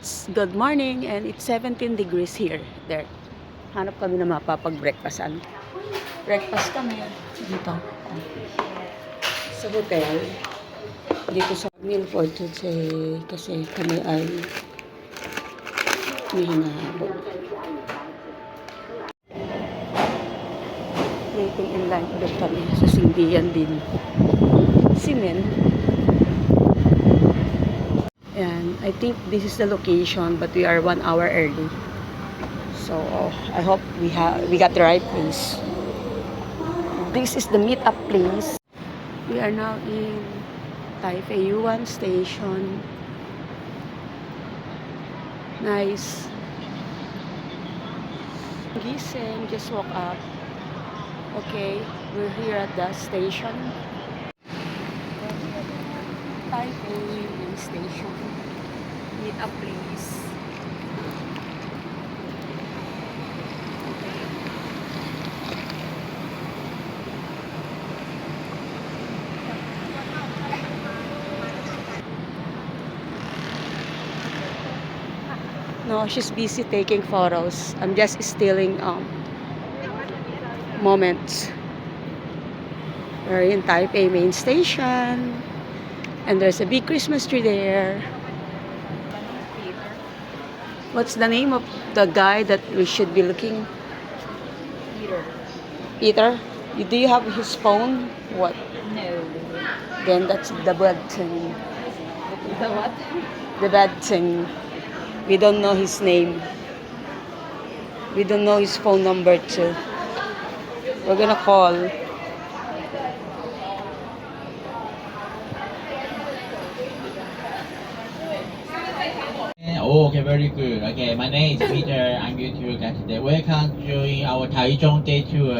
Good morning, and it's 17 degrees here. There. Hanap kami na mapapag-breakfastan. Breakfast kami dito. Sa hotel. Dito sa meal for today. Kasi kami ay may hinahabol. Waiting in line ulit kami sa Sindian din. Simen. And I think this is the location, but we are 1 hour early. So I hope we got the right place. This is the meet-up place. We are now in Taipei Yuan Station. Nice. Gising, just woke up. Okay, we're here at the station. Taipei Yuan Station. Meet-up place. No, she's busy taking photos. I'm just stealing moments. We're in Taipei main station, and there's a big Christmas tree there. What's the name of the guy that we should be looking? Peter. Peter? Do you have his phone? What? No. Then that's the bad thing. The what? The bad thing. We don't know his name. We don't know his phone number too. We're gonna call. Oh, okay, very good. Okay, my name is Peter. I'm going to get today. Welcome to join our Taichung Day Tour.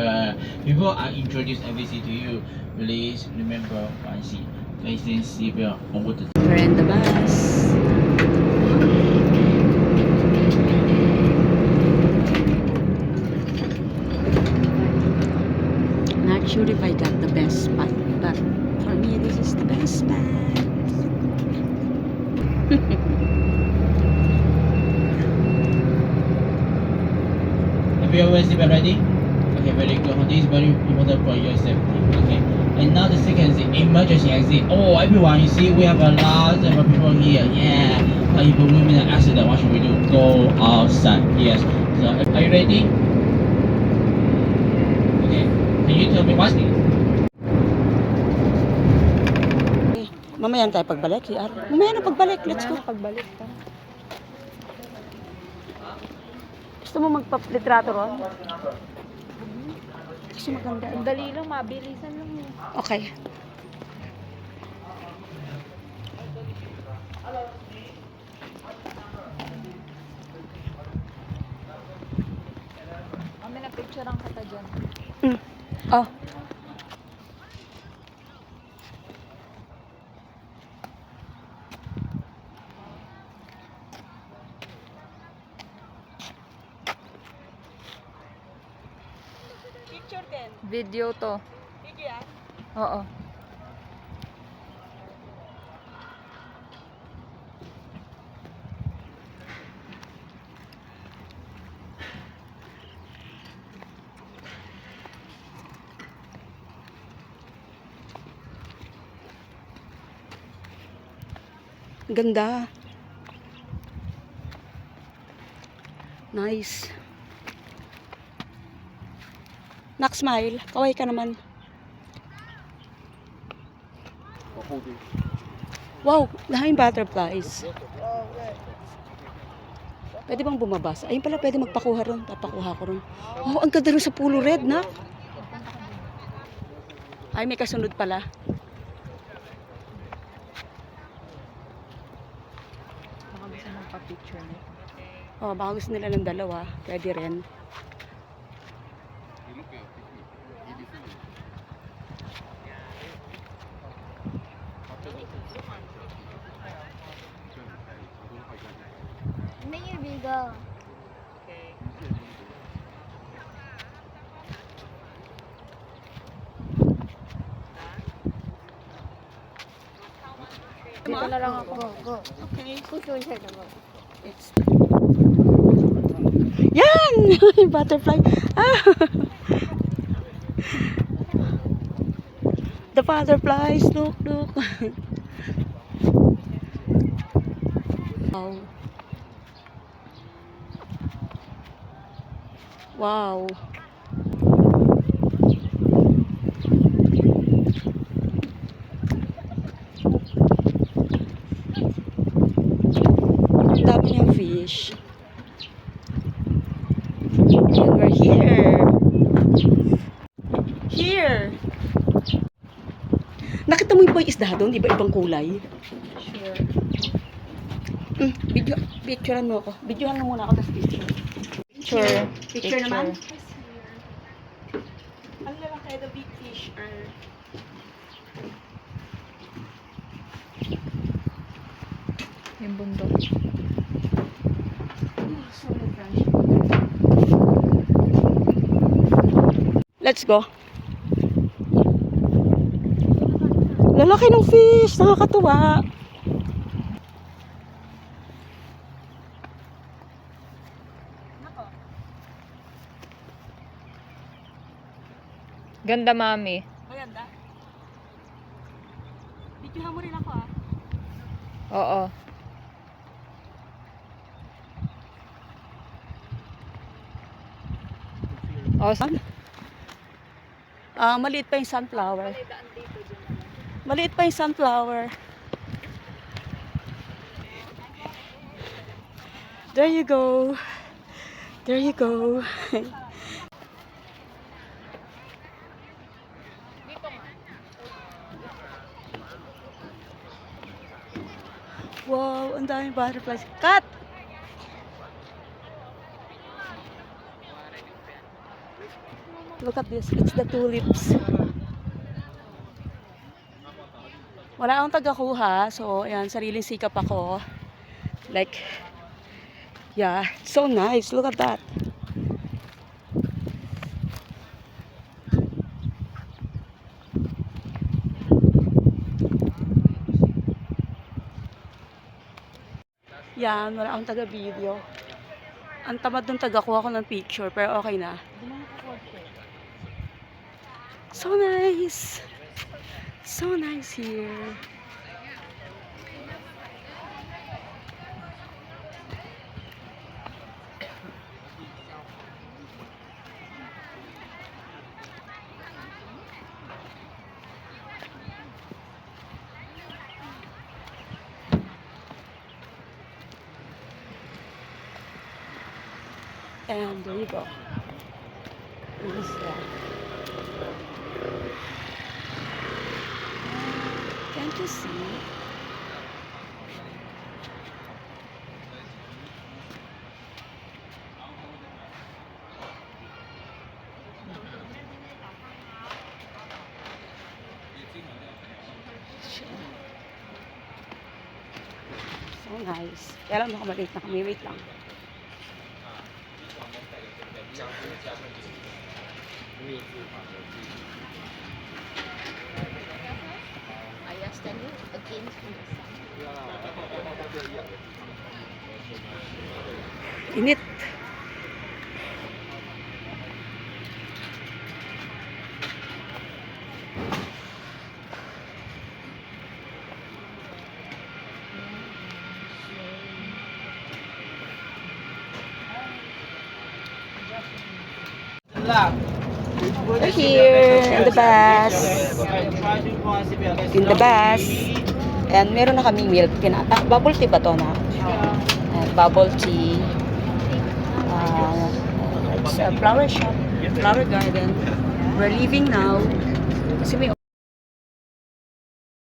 Before I introduce everything to you, please remember one thing. Facing seatbelt on the We're in the bus. Not sure if I got the best spot, but for me, this is the best spot. Have you always been ready? Okay, very good. This is very important for your safety. Okay. And now the second thing, emergency exit. Oh, everyone, you see, we have a lot of people here. Yeah. If we meet an accident, what should we do? Go outside. Yes. So, are you ready? Okay. Can you tell me what's this? Mamaya na tayo pagbalik. Mamaya na pagbalik. Let's go. Pagbalik ka. Gusto mo magpa-litrato ron? Kasi maganda. Ang dali lang, mabilisan lang yun. Okay. Kami na picture ang kata dyan. Oh. Picture din. Video to. Video yan. Oo. Ganda. Nice. Nak, smile. Kaway ka naman. Wow, daming butterflies. Pwede bang bumabas? Ayun pala, pwede magpakuha ron. Papakuha ko ron. Oh, ang ganda rin sa pulo red, Nak. Ay, may kasunod pala. Baka gusto magpa-picture niya. Oh, baka gusto nila ng dalawa. Pwede rin. Maybe go. Dito na lang ako. Go, go. Okay. Push your shirt, go. It's... Yan! Butterfly. Ah! The butterflies. Look, look. Wow. Wow. Ang dami niyang fish. And we're here. Here. Nakita mo yung isda doon? Iba-ibang kulay. Sure. Picturean mo ako. Videohan mo muna ako, tapos picture. Picture. Picture naman? Ang lalaki, the big fish are... Yung bundok. Oh, so refreshing. Let's go. Lalaki ng fish, nakakatuwa. Ganda, mami. Maganda. Videohan mo rin ako ah. Oo. Oh, Maliit pa yung sunflower. Maliit pa yung sunflower. There you go. There you go. Wow, ang daming butterflies. Cut! Look at this. It's the tulips. Wala akong tagakuha. So, ayan, sariling sikap ako. Like, yeah, so nice. Look at that. Yan, wala akong taga-video. Ang tamad nung taga-kuha ko ng picture, pero okay na. So nice. So nice here. And there you go. What is that? Can't you see? So nice. Kaya lang makamaliit na kami. Wait lang. I asked them against the sun. Init. We're here in the bus. In the bus. And meron na kaming milk. Bubble tea ba to na? Bubble tea. It's a flower shop. Flower garden. We're leaving now. Kasi may